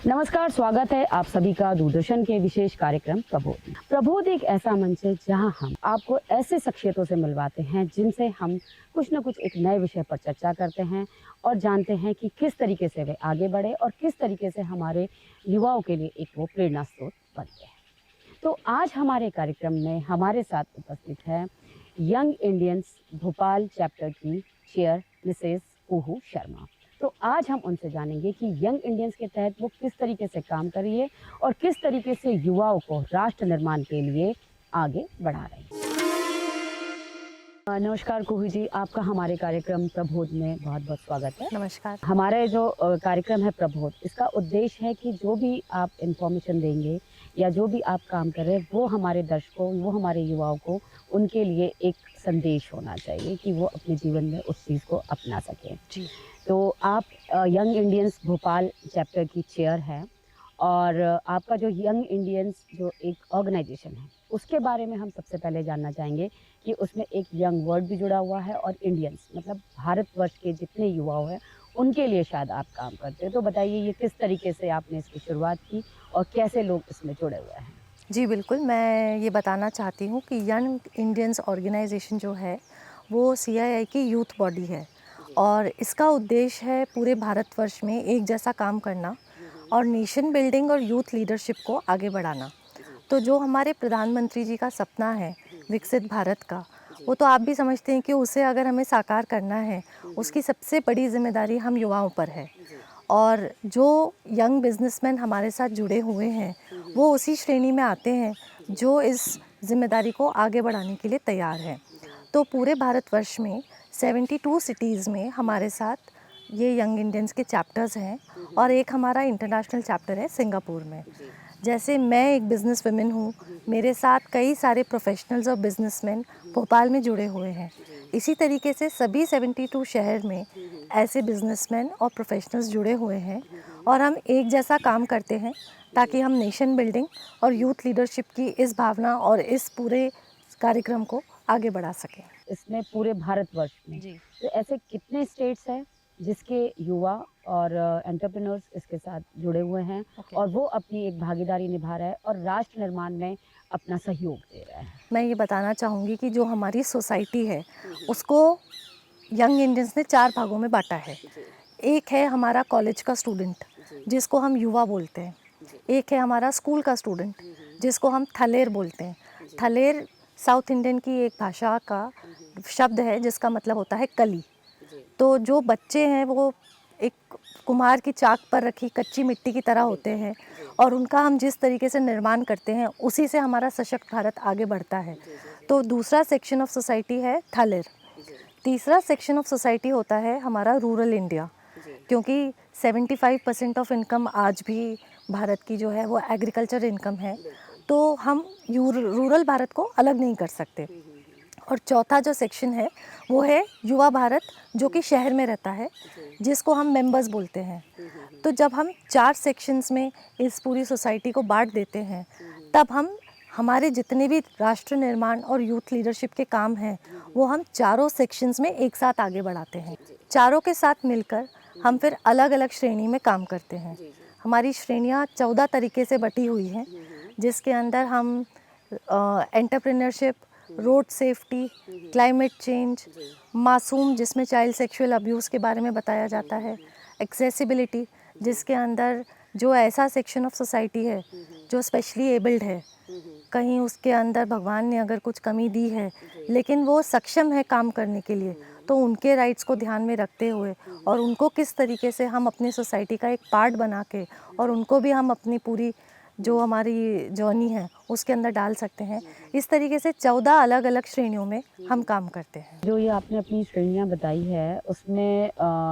नमस्कार, स्वागत है आप सभी का दूरदर्शन के विशेष कार्यक्रम प्रबोध में। प्रबोध एक ऐसा मंच है जहां हम आपको ऐसे शख्सियतों से मिलवाते हैं जिनसे हम कुछ न कुछ एक नए विषय पर चर्चा करते हैं और जानते हैं कि किस तरीके से वे आगे बढ़े और किस तरीके से हमारे युवाओं के लिए एक वो प्रेरणा स्रोत बनते हैं। तो आज हमारे कार्यक्रम में हमारे साथ उपस्थित है यंग इंडियंस भोपाल चैप्टर की चेयर मिसेस कुहू शर्मा। तो आज हम उनसे जानेंगे कि यंग इंडियंस के तहत वो किस तरीके से काम कर रही है और किस तरीके से युवाओं को राष्ट्र निर्माण के लिए आगे बढ़ा रही है। नमस्कार कुहू जी, आपका हमारे कार्यक्रम प्रबोध में बहुत बहुत स्वागत है। नमस्कार। हमारा जो कार्यक्रम है प्रबोध, इसका उद्देश्य है कि जो भी आप इंफॉर्मेशन देंगे या जो भी आप काम कर रहे हैं वो हमारे दर्शकों, वो हमारे युवाओं को उनके लिए एक संदेश होना चाहिए कि वो अपने जीवन में उस चीज़ को अपना सकें। जी। तो आप यंग इंडियंस भोपाल चैप्टर की चेयर हैं और आपका जो यंग इंडियंस जो एक ऑर्गेनाइजेशन है उसके बारे में हम सबसे पहले जानना चाहेंगे कि उसमें एक यंग वर्ड भी जुड़ा हुआ है और इंडियंस मतलब भारतवर्ष के जितने युवाओं हैं उनके लिए शायद आप काम करते हैं। तो बताइए ये किस तरीके से आपने इसकी शुरुआत की और कैसे लोग इसमें जुड़े हुए हैं। जी बिल्कुल, मैं ये बताना चाहती हूँ कि यंग इंडियंस ऑर्गेनाइजेशन जो है वो सीआईआई की यूथ बॉडी है और इसका उद्देश्य है पूरे भारतवर्ष में एक जैसा काम करना और नेशन बिल्डिंग और यूथ लीडरशिप को आगे बढ़ाना। तो जो हमारे प्रधानमंत्री जी का सपना है विकसित भारत का, वो तो आप भी समझते हैं कि उसे अगर हमें साकार करना है, उसकी सबसे बड़ी जिम्मेदारी हम युवाओं पर है। और जो यंग बिजनेसमैन हमारे साथ जुड़े हुए हैं वो उसी श्रेणी में आते हैं जो इस जिम्मेदारी को आगे बढ़ाने के लिए तैयार हैं। तो पूरे भारतवर्ष में 72 सिटीज़ में हमारे साथ ये यंग इंडियंस के चैप्टर्स हैं और एक हमारा इंटरनेशनल चैप्टर है सिंगापुर में। जैसे मैं एक बिज़नेस वुमेन हूँ, मेरे साथ कई सारे प्रोफेशनल्स और बिजनेसमैन भोपाल में जुड़े हुए हैं। इसी तरीके से सभी 72 शहर में ऐसे बिजनेसमैन और प्रोफेशनल्स जुड़े हुए हैं और हम एक जैसा काम करते हैं ताकि हम नेशन बिल्डिंग और यूथ लीडरशिप की इस भावना और इस पूरे कार्यक्रम को आगे बढ़ा सकें। इसमें पूरे भारतवर्ष में जी। तो ऐसे कितने स्टेट्स हैं जिसके युवा और एंटरप्रेन्योर्स इसके साथ जुड़े हुए हैं और वो अपनी एक भागीदारी निभा रहा है और राष्ट्र निर्माण में अपना सहयोग दे रहा है। मैं ये बताना चाहूँगी कि जो हमारी सोसाइटी है उसको यंग इंडियंस ने 4 भागों में बांटा है। एक है हमारा कॉलेज का स्टूडेंट जिसको हम युवा बोलते हैं। एक है हमारा स्कूल का स्टूडेंट जिसको हम थलेर बोलते हैं। थलेर साउथ इंडियन की एक भाषा का शब्द है जिसका मतलब होता है कली। तो जो बच्चे हैं वो एक कुम्हार की चाक पर रखी कच्ची मिट्टी की तरह होते हैं और उनका हम जिस तरीके से निर्माण करते हैं उसी से हमारा सशक्त भारत आगे बढ़ता है। तो दूसरा सेक्शन ऑफ सोसाइटी है थलेर। तीसरा सेक्शन ऑफ सोसाइटी होता है हमारा रूरल इंडिया, क्योंकि 75% ऑफ इनकम आज भी भारत की जो है वो एग्रीकल्चर इनकम है, तो हम रूरल भारत को अलग नहीं कर सकते। और चौथा जो सेक्शन है वो है युवा भारत जो कि शहर में रहता है, जिसको हम मेंबर्स बोलते हैं। तो जब हम 4 सेक्शंस में इस पूरी सोसाइटी को बांट देते हैं तब हम हमारे जितने भी राष्ट्र निर्माण और यूथ लीडरशिप के काम हैं वो हम चारों सेक्शंस में एक साथ आगे बढ़ाते हैं। चारों के साथ मिलकर हम फिर अलग अलग श्रेणी में काम करते हैं। हमारी श्रेणियाँ 14 तरीके से बटी हुई हैं, जिसके अंदर हम entrepreneurship, road safety, climate change, मासूम जिसमें चाइल्ड सेक्सुअल अब्यूज़ के बारे में बताया जाता है, एक्सेसिबिलिटी जिसके अंदर जो ऐसा सेक्शन ऑफ सोसाइटी है जो स्पेशली एबल्ड है, कहीं उसके अंदर भगवान ने अगर कुछ कमी दी है लेकिन वो सक्षम है काम करने के लिए, तो उनके राइट्स को ध्यान में रखते हुए और उनको किस तरीके से हम अपनी सोसाइटी का एक पार्ट बना के और उनको भी हम अपनी पूरी जो हमारी जर्नी है उसके अंदर डाल सकते हैं। इस तरीके से 14 अलग अलग श्रेणियों में हम काम करते हैं। जो ये आपने अपनी श्रेणियाँ बताई है उसमें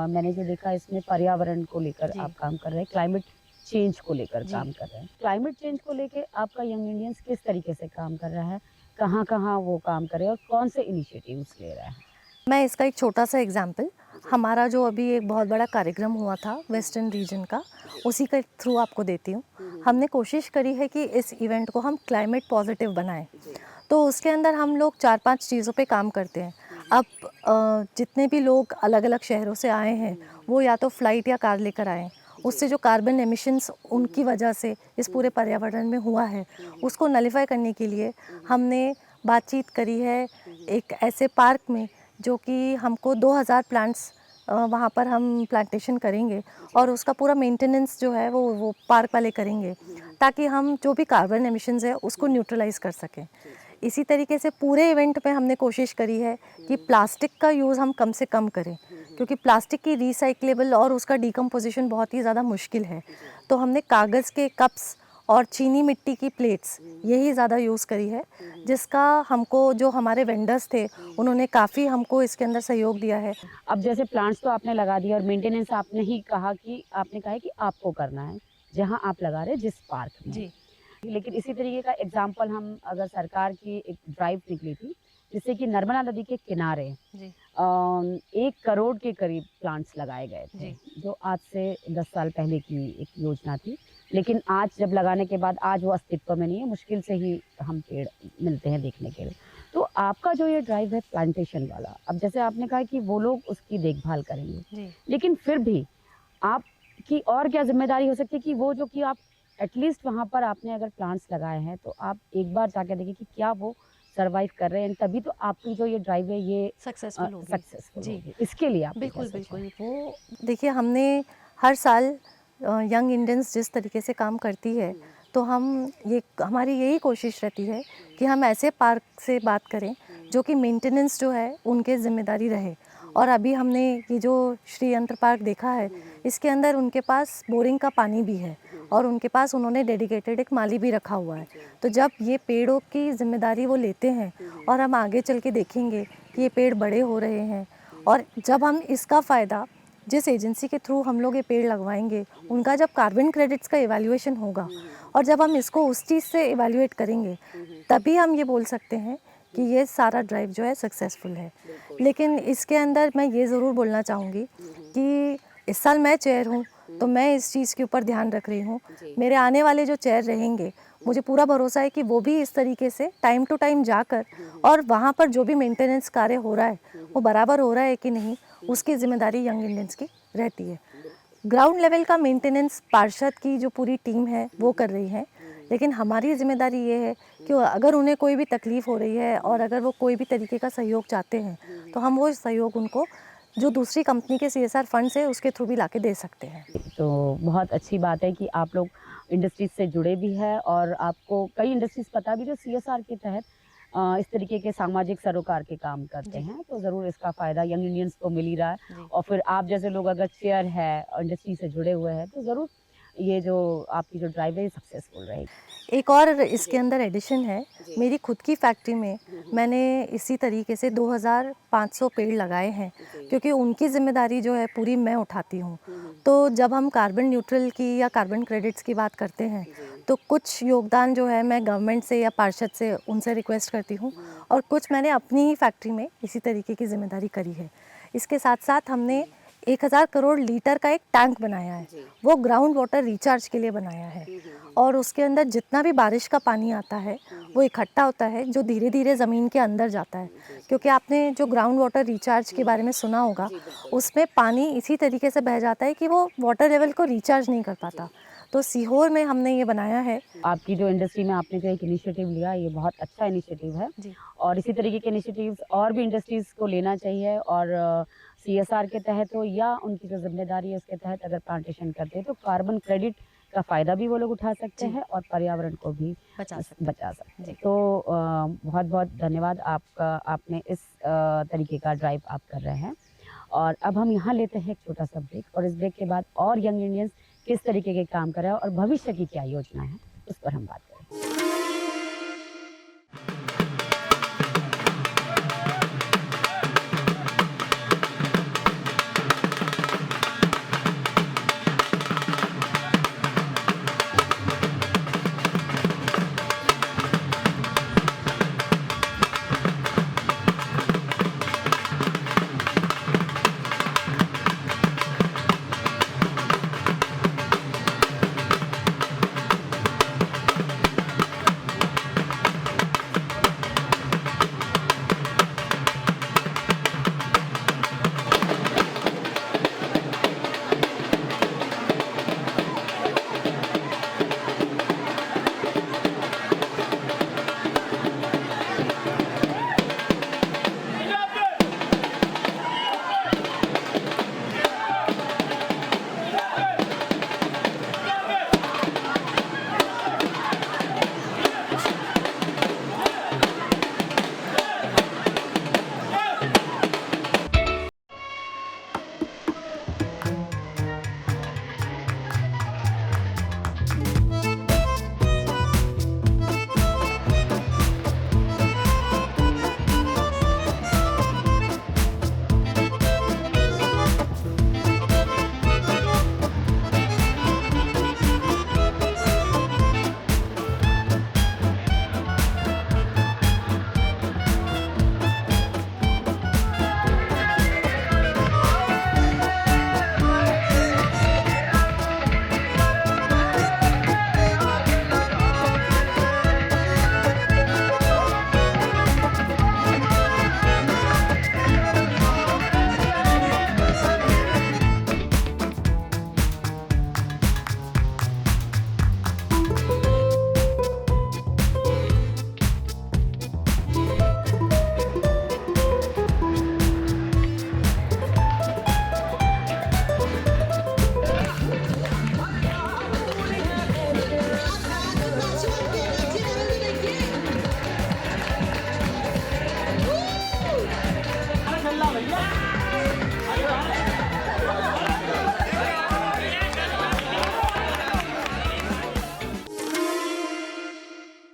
मैंने जो देखा इसमें पर्यावरण को लेकर आप काम कर रहे हैं, क्लाइमेट चेंज को लेकर काम कर रहे हैं। क्लाइमेट चेंज को लेकर आपका यंग इंडियंस किस तरीके से काम कर रहा है, कहाँ कहाँ वो काम कर रहे हैं और कौन से इनिशिएटिव्स ले रहा है? मैं इसका एक छोटा सा एग्जाम्पल, हमारा जो अभी एक बहुत बड़ा कार्यक्रम हुआ था वेस्टर्न रीजन का, उसी के थ्रू आपको देती हूँ। हमने कोशिश करी है कि इस इवेंट को हम क्लाइमेट पॉजिटिव बनाएं। तो उसके अंदर हम लोग 4-5 चीज़ों पे काम करते हैं। अब जितने भी लोग अलग अलग शहरों से आए हैं वो या तो फ़्लाइट या कार लेकर आए, उससे जो कार्बन एमिशंस उनकी वजह से इस पूरे पर्यावरण में हुआ है, उसको नलिफाई करने के लिए हमने बातचीत करी है एक ऐसे पार्क में जो कि हमको 2000 प्लांट्स वहाँ पर हम प्लांटेशन करेंगे और उसका पूरा मेंटेनेंस जो है वो पार्क वाले करेंगे, ताकि हम जो भी कार्बन एमिशंस है उसको न्यूट्रलाइज कर सकें। इसी तरीके से पूरे इवेंट में हमने कोशिश करी है कि प्लास्टिक का यूज़ हम कम से कम करें, क्योंकि प्लास्टिक की रिसाइक्लेबल और उसका डिकम्पोजिशन बहुत ही ज़्यादा मुश्किल है। तो हमने कागज़ के कप्स और चीनी मिट्टी की प्लेट्स यही ज़्यादा यूज़ करी है, जिसका हमको जो हमारे वेंडर्स थे उन्होंने काफ़ी हमको इसके अंदर सहयोग दिया है। अब जैसे प्लांट्स तो आपने लगा दिया और मेंटेनेंस आपने ही कहा कि आपने कहा है कि आपको करना है जहाँ आप लगा रहे हैं जिस पार्क में। जी। लेकिन इसी तरीके का एग्जाम्पल हम अगर सरकार की एक ड्राइव निकली थी जिससे कि नर्मदा नदी के किनारे जी। 1 करोड़ के करीब प्लांट्स लगाए गए थे, जी। जो आज से 10 साल पहले की एक योजना थी। लेकिन आज जब लगाने के बाद आज वो अस्तित्व में नहीं है, मुश्किल से ही हम पेड़ मिलते हैं देखने के लिए। तो आपका जो ये ड्राइव है प्लांटेशन वाला, अब जैसे आपने कहा कि वो लोग उसकी देखभाल करेंगे, जी। लेकिन फिर भी आपकी और क्या जिम्मेदारी हो सकती है कि वो जो कि आप एटलीस्ट वहाँ पर आपने अगर प्लांट्स लगाए हैं तो आप एक बार जाके देखिए कि क्या वो सर्वाइव कर रहे हैं, तभी तो आपकी जो ये ड्राइव है ये सक्सेसफुल होगी। सक्सेसफुल जी। होगी। इसके लिए आप बिल्कुल क्या सोच रहे बिल्कुल। वो देखिए, हमने हर साल यंग इंडियंस जिस तरीके से काम करती है, तो हमारी यही कोशिश रहती है कि हम ऐसे पार्क से बात करें जो कि मेंटेनेंस जो है उनके ज़िम्मेदारी रहे। और अभी हमने ये जो श्री यंत्र पार्क देखा है, इसके अंदर उनके पास बोरिंग का पानी भी है और उनके पास उन्होंने डेडिकेटेड एक माली भी रखा हुआ है। तो जब ये पेड़ों की ज़िम्मेदारी वो लेते हैं और हम आगे चल के देखेंगे कि ये पेड़ बड़े हो रहे हैं, और जब हम इसका फ़ायदा जिस एजेंसी के थ्रू हम लोग ये पेड़ लगवाएंगे, उनका जब कार्बन क्रेडिट्स का इवैल्यूएशन होगा और जब हम इसको उस चीज़ से इवैल्यूएट करेंगे, तभी हम ये बोल सकते हैं कि ये सारा ड्राइव जो है सक्सेसफुल है। लेकिन इसके अंदर मैं ये ज़रूर बोलना चाहूँगी कि इस साल मैं चेयर हूँ, तो मैं इस चीज़ के ऊपर ध्यान रख रही हूँ। मेरे आने वाले जो चेयर रहेंगे, मुझे पूरा भरोसा है कि वो भी इस तरीके से टाइम टू टाइम जाकर और वहाँ पर जो भी मेंटेनेंस कार्य हो रहा है वो बराबर हो रहा है कि नहीं, उसकी ज़िम्मेदारी यंग इंडियंस की रहती है। ग्राउंड लेवल का मेंटेनेंस पार्षद की जो पूरी टीम है वो कर रही है, लेकिन हमारी ज़िम्मेदारी ये है कि अगर उन्हें कोई भी तकलीफ़ हो रही है और अगर वो कोई भी तरीके का सहयोग चाहते हैं, तो हम वो सहयोग उनको जो दूसरी कंपनी के CSR फंड से उसके थ्रू भी लाके दे सकते हैं। तो बहुत अच्छी बात है कि आप लोग इंडस्ट्रीज से जुड़े भी हैं और आपको कई इंडस्ट्रीज पता भी जो CSR के तहत इस तरीके के सामाजिक सरोकार के काम करते हैं, तो ज़रूर इसका फ़ायदा यंग इंडियंस को मिल ही रहा है। और फिर आप जैसे लोग अगर चेयर है और इंडस्ट्री से जुड़े हुए हैं, तो ज़रूर ये जो आपकी जो ड्राइव है सक्सेसफुल रहेगी। एक और इसके अंदर एडिशन है, मेरी खुद की फैक्ट्री में मैंने इसी तरीके से 2500 पेड़ लगाए हैं, क्योंकि उनकी ज़िम्मेदारी जो है पूरी मैं उठाती हूँ। तो जब हम कार्बन न्यूट्रल की या कार्बन क्रेडिट्स की बात करते हैं, तो कुछ योगदान जो है मैं गवर्नमेंट से या पार्षद से उनसे रिक्वेस्ट करती हूँ, और कुछ मैंने अपनी ही फैक्ट्री में इसी तरीके की ज़िम्मेदारी करी है। इसके साथ साथ हमने 1000 करोड़ लीटर का एक टैंक बनाया है, वो ग्राउंड वाटर रिचार्ज के लिए बनाया है, और उसके अंदर जितना भी बारिश का पानी आता है वो इकट्ठा होता है, जो धीरे धीरे ज़मीन के अंदर जाता है। क्योंकि आपने जो ग्राउंड वाटर रिचार्ज के बारे में सुना होगा, उसमें पानी इसी तरीके से बह जाता है कि वो वाटर लेवल को रिचार्ज नहीं कर पाता। तो सीहोर में हमने ये बनाया है। आपकी जो इंडस्ट्री में आपने जो एक इनिशिएटिव लिया, ये बहुत अच्छा इनिशिएटिव है जी। और इसी तरीके के इनिशिएटिव्स और भी इंडस्ट्रीज़ को लेना चाहिए, और CSR के तहत हो या उनकी जो जिम्मेदारी है उसके तहत अगर प्लांटेशन करते हैं तो कार्बन क्रेडिट का फ़ायदा भी वो लोग उठा सकते हैं और पर्यावरण को भी बचा सकते हैं। तो बहुत बहुत धन्यवाद आपका, आपने इस तरीके का ड्राइव आप कर रहे हैं। और अब हम यहाँ लेते हैं एक छोटा सा ब्रेक, और इस ब्रेक के बाद और यंग इंडियंस किस तरीके के काम कर रहे हैं और भविष्य की क्या योजना है उस पर हम बात करेंगे।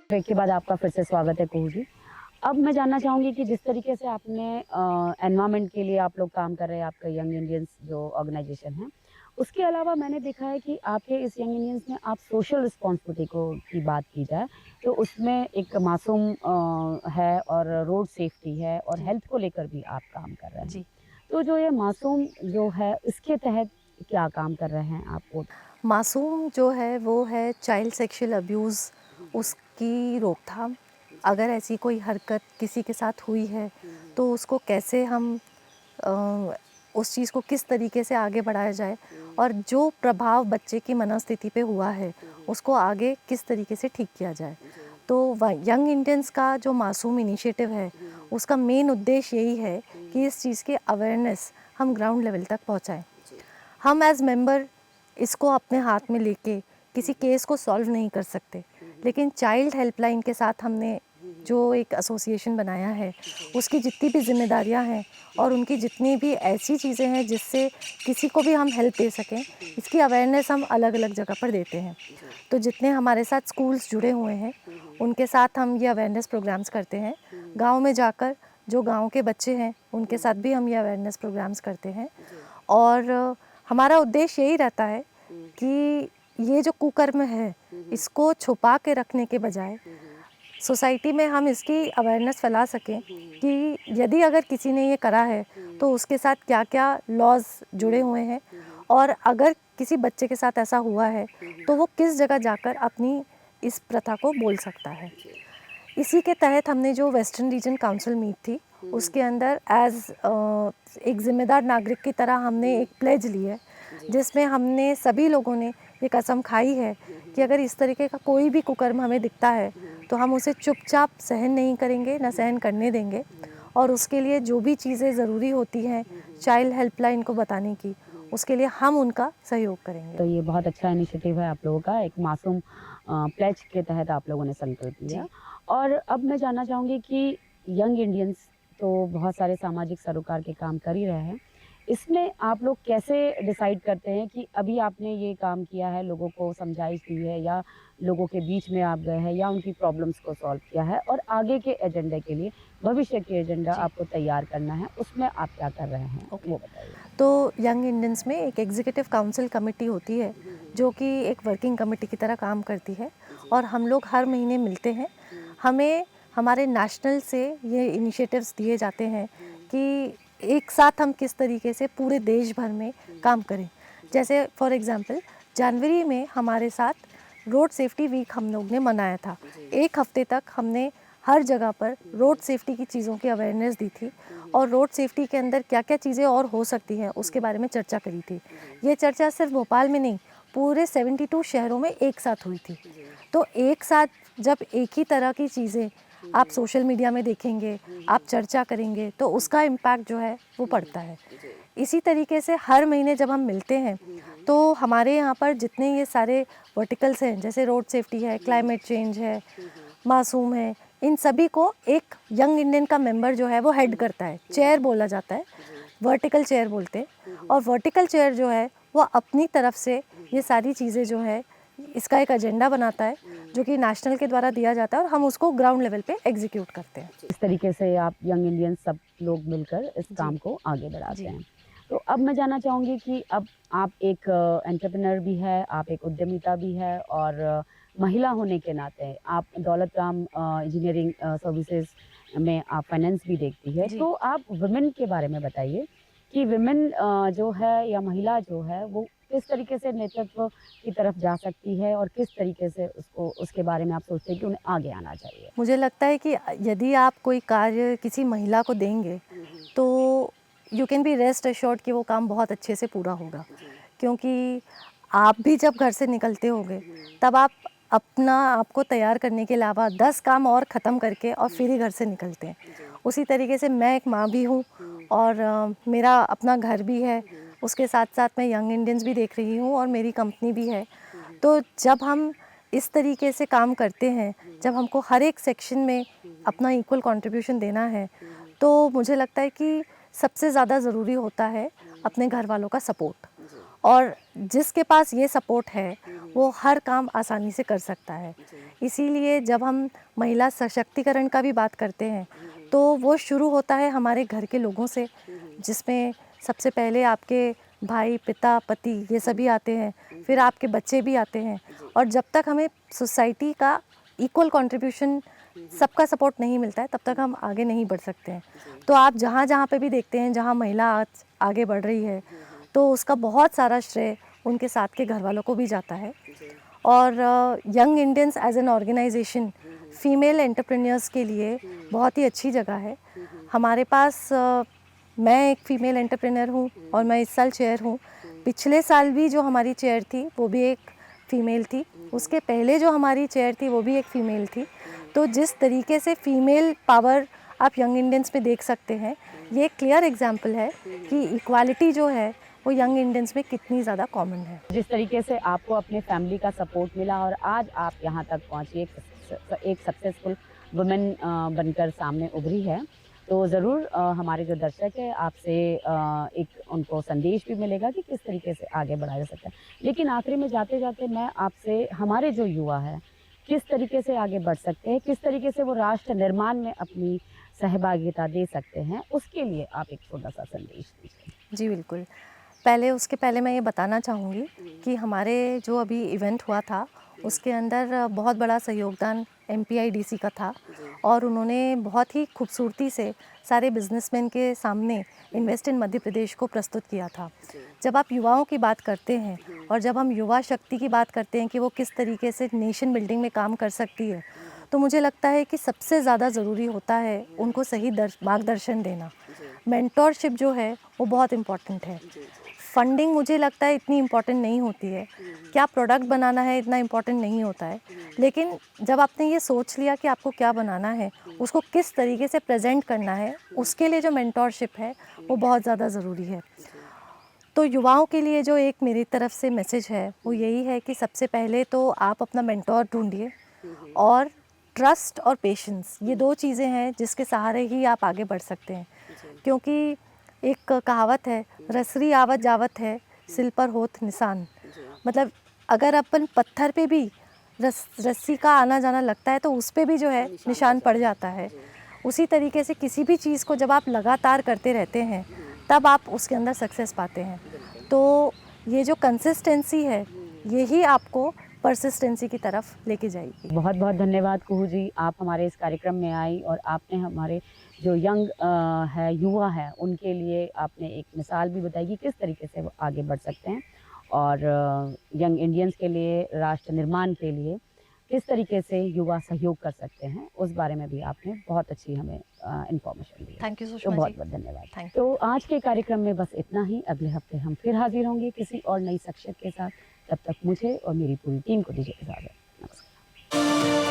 ब्रेक के बाद आपका फिर से स्वागत है कुहू जी। अब मैं जानना चाहूँगी कि जिस तरीके से आपने एनवायरनमेंट के लिए आप लोग काम कर रहे हैं, आपका यंग इंडियंस जो ऑर्गेनाइजेशन है, उसके अलावा मैंने देखा है कि आपके इस यंग इंडियंस में आप सोशल रिस्पॉन्सिबिलिटी को की बात की जाए तो उसमें एक मासूम है और रोड सेफ्टी है और हेल्थ को लेकर भी आप काम कर रहे हैं। जी। तो जो ये मासूम जो है इसके तहत क्या काम कर रहे हैं आप वो? मासूम जो है वो है चाइल्ड सेक्सुअल अब्यूज़, उसकी रोकथाम। अगर ऐसी कोई हरकत किसी के साथ हुई है तो उसको कैसे हम उस चीज़ को किस तरीके से आगे बढ़ाया जाए और जो प्रभाव बच्चे की मनोस्थिति पे हुआ है उसको आगे किस तरीके से ठीक किया जाए। तो यंग इंडियंस का जो मासूम इनिशिएटिव है उसका मेन उद्देश्य यही है कि इस चीज़ की अवेयरनेस हम ग्राउंड लेवल तक पहुंचाएं। हम एज मेंबर इसको अपने हाथ में लेके किसी केस को सॉल्व नहीं कर सकते, लेकिन चाइल्ड हेल्पलाइन के साथ हमने जो एक एसोसिएशन बनाया है उसकी जितनी भी जिम्मेदारियां हैं और उनकी जितनी भी ऐसी चीज़ें हैं जिससे किसी को भी हम हेल्प दे सकें, इसकी अवेयरनेस हम अलग अलग जगह पर देते हैं। तो जितने हमारे साथ स्कूल्स जुड़े हुए हैं उनके साथ हम ये अवेयरनेस प्रोग्राम्स करते हैं। गाँव में जाकर जो गाँव के बच्चे हैं उनके साथ भी हम ये अवेयरनेस प्रोग्राम्स करते हैं और हमारा उद्देश्य यही रहता है कि ये जो कुकर्म है इसको छुपा के रखने के बजाय सोसाइटी में हम इसकी अवेयरनेस फैला सकें कि यदि अगर किसी ने ये करा है तो उसके साथ क्या क्या लॉज जुड़े हुए हैं और अगर किसी बच्चे के साथ ऐसा हुआ है तो वो किस जगह जाकर अपनी इस प्रथा को बोल सकता है। इसी के तहत हमने जो वेस्टर्न रीजन काउंसिल मीट थी उसके अंदर एज एक ज़िम्मेदार नागरिक की तरह हमने एक प्लेज ली है जिसमें हमने सभी लोगों ने ये कसम खाई है कि अगर इस तरीके का कोई भी कुकर्म हमें दिखता है तो हम उसे चुपचाप सहन नहीं करेंगे, न सहन करने देंगे और उसके लिए जो भी चीज़ें ज़रूरी होती हैं चाइल्ड हेल्पलाइन को बताने की, उसके लिए हम उनका सहयोग करेंगे। तो ये बहुत अच्छा इनिशिएटिव है आप लोगों का, एक मासूम प्लेज के तहत आप लोगों ने संकल्प लिया। और अब मैं जानना चाहूँगी कि यंग इंडियंस तो बहुत सारे सामाजिक सरोकार के काम कर ही रहे हैं, इसमें आप लोग कैसे डिसाइड करते हैं कि अभी आपने ये काम किया है, लोगों को समझाइश दी है या लोगों के बीच में आप गए हैं या उनकी प्रॉब्लम्स को सॉल्व किया है और आगे के एजेंडे के लिए, भविष्य के एजेंडा आपको तैयार करना है, उसमें आप क्या कर रहे हैं? वो बताइए। तो यंग इंडियंस में एक एग्जीक्यूटिव काउंसिल कमेटी होती है जो कि एक वर्किंग कमेटी की तरह काम करती है और हम लोग हर महीने मिलते हैं। हमें हमारे नेशनल से ये इनिशिएटिव्स दिए जाते हैं कि एक साथ हम किस तरीके से पूरे देश भर में काम करें। जैसे फॉर एग्जांपल जनवरी में हमारे साथ रोड सेफ्टी वीक हम लोग ने मनाया था। एक हफ्ते तक हमने हर जगह पर रोड सेफ्टी की चीज़ों की अवेयरनेस दी थी और रोड सेफ्टी के अंदर क्या क्या चीज़ें और हो सकती हैं उसके बारे में चर्चा करी थी। ये चर्चा सिर्फ भोपाल में नहीं, पूरे 72 शहरों में एक साथ हुई थी। तो एक साथ जब एक ही तरह की चीज़ें आप सोशल मीडिया में देखेंगे, आप चर्चा करेंगे तो उसका इम्पैक्ट जो है वो पड़ता है। इसी तरीके से हर महीने जब हम मिलते हैं तो हमारे यहाँ पर जितने ये सारे वर्टिकल्स हैं, जैसे रोड सेफ्टी है, क्लाइमेट चेंज है, मासूम है, इन सभी को एक यंग इंडियन का मेंबर जो है वो हेड करता है। चेयर बोला जाता है, वर्टिकल चेयर बोलते हैं। और वर्टिकल चेयर जो है वो अपनी तरफ से ये सारी चीज़ें जो है इसका एक एजेंडा बनाता है जो कि नेशनल के द्वारा दिया जाता है और हम उसको ग्राउंड लेवल पे एग्जीक्यूट करते हैं। इस तरीके से आप यंग इंडियंस सब लोग मिलकर इस काम को आगे बढ़ाते हैं। तो अब मैं जानना चाहूँगी कि अब आप एक एंटरप्रेन्योर भी है, आप एक उद्यमिता भी है और महिला होने के नाते आप दौलत राम इंजीनियरिंग सर्विसेज में आप फाइनेंस भी देखती है। तो आप वुमेन के बारे में बताइए कि वुमेन जो है या महिला जो है वो किस तरीके से नेतृत्व की तरफ जा सकती है और किस तरीके से उसको उसके बारे में आप सोचते हैं कि उन्हें आगे आना चाहिए? मुझे लगता है कि यदि आप कोई कार्य किसी महिला को देंगे तो you can be rest assured कि वो काम बहुत अच्छे से पूरा होगा, क्योंकि आप भी जब घर से निकलते होंगे तब आप अपना आपको तैयार करने के अलावा 10 काम और ख़त्म करके और फिर ही घर से निकलते हैं। उसी तरीके से मैं एक माँ भी हूँ और मेरा अपना घर भी है, उसके साथ साथ मैं यंग इंडियंस भी देख रही हूँ और मेरी कंपनी भी है। तो जब हम इस तरीके से काम करते हैं, जब हमको हर एक सेक्शन में अपना इक्वल कंट्रीब्यूशन देना है, तो मुझे लगता है कि सबसे ज़्यादा ज़रूरी होता है अपने घर वालों का सपोर्ट। और जिसके पास ये सपोर्ट है वो हर काम आसानी से कर सकता है। इसीलिए जब हम महिला सशक्तिकरण का भी बात करते हैं तो वो शुरू होता है हमारे घर के लोगों से, जिसमें सबसे पहले आपके भाई, पिता, पति ये सभी आते हैं, फिर आपके बच्चे भी आते हैं। और जब तक हमें सोसाइटी का इक्वल कंट्रीब्यूशन, सबका सपोर्ट नहीं मिलता है, तब तक हम आगे नहीं बढ़ सकते हैं। तो आप जहाँ जहाँ पे भी देखते हैं जहाँ महिला आज आगे बढ़ रही है तो उसका बहुत सारा श्रेय उनके साथ के घर वालों को भी जाता है। और young Indians as an organization female entrepreneurs के लिए बहुत ही अच्छी जगह है। हमारे पास मैं एक फ़ीमेल एंटरप्रेन्योर हूँ और मैं इस साल चेयर हूँ। पिछले साल भी जो हमारी चेयर थी वो भी एक फ़ीमेल थी, उसके पहले जो हमारी चेयर थी वो भी एक फ़ीमेल थी। तो जिस तरीके से फ़ीमेल पावर आप यंग इंडियंस में देख सकते हैं, ये एक क्लियर एग्जाम्पल है कि इक्वालिटी जो है वो यंग इंडियंस में कितनी ज़्यादा कॉमन है। जिस तरीके से आपको अपने फैमिली का सपोर्ट मिला और आज आप यहाँ तक पहुँची, एक सक्सेसफुल वुमेन बनकर सामने उभरी है, तो ज़रूर हमारे जो दर्शक है आपसे एक उनको संदेश भी मिलेगा कि किस तरीके से आगे बढ़ाया जा सकता है। लेकिन आखिरी में जाते जाते मैं आपसे, हमारे जो युवा है किस तरीके से आगे बढ़ सकते हैं, किस तरीके से वो राष्ट्र निर्माण में अपनी सहभागिता दे सकते हैं, उसके लिए आप एक छोटा सा संदेश दीजिए। जी बिल्कुल। उसके पहले मैं ये बताना चाहूँगी कि हमारे जो अभी इवेंट हुआ था उसके अंदर बहुत बड़ा सहयोगदान MPIDC का था और उन्होंने बहुत ही खूबसूरती से सारे बिजनेसमैन के सामने इन्वेस्ट इन मध्य प्रदेश को प्रस्तुत किया था। जब आप युवाओं की बात करते हैं और जब हम युवा शक्ति की बात करते हैं कि वो किस तरीके से नेशन बिल्डिंग में काम कर सकती है, तो मुझे लगता है कि सबसे ज़्यादा ज़रूरी होता है उनको सही मार्गदर्शन देना। मेंटोरशिप जो है वो बहुत इम्पॉर्टेंट है। फंडिंग मुझे लगता है इतनी इम्पॉर्टेंट नहीं होती है, क्या प्रोडक्ट बनाना है इतना इम्पॉर्टेंट नहीं होता है, लेकिन जब आपने ये सोच लिया कि आपको क्या बनाना है, उसको किस तरीके से प्रेजेंट करना है, उसके लिए जो मेंटोरशिप है वो बहुत ज़्यादा ज़रूरी है। तो युवाओं के लिए जो एक मेरी तरफ से मैसेज है वो यही है कि सबसे पहले तो आप अपना मेंटोर ढूंढिए और ट्रस्ट और पेशेंस, ये दो चीज़ें हैं जिसके सहारे ही आप आगे बढ़ सकते हैं। क्योंकि एक कहावत है, रसरी आवत जावत है, सिल पर होत निशान। मतलब अगर अपन पत्थर पे भी रस्सी का आना जाना लगता है तो उस पे भी जो है निशान पड़ जाता है। उसी तरीके से किसी भी चीज़ को जब आप लगातार करते रहते हैं तब आप उसके अंदर सक्सेस पाते हैं। तो ये जो कंसिस्टेंसी है यही आपको परसिस्टेंसी की तरफ लेके जाएगी। बहुत बहुत धन्यवाद कुहू जी, आप हमारे इस कार्यक्रम में आई और आपने हमारे जो यंग है, युवा है, उनके लिए आपने एक मिसाल भी बताई कि किस तरीके से वो आगे बढ़ सकते हैं और यंग इंडियंस के लिए, राष्ट्र निर्माण के लिए किस तरीके से युवा सहयोग कर सकते हैं, उस बारे में भी आपने बहुत अच्छी हमें इन्फॉर्मेशन दी। थैंक यू तो सुषमा बहुत जी। बहुत धन्यवाद। Thank you. तो आज के कार्यक्रम में बस इतना ही। अगले हफ्ते हम फिर हाजिर होंगे किसी और नई शख्सियत के साथ। तब तक मुझे और मेरी पूरी टीम को दीजिए इजाज़त। नमस्कार।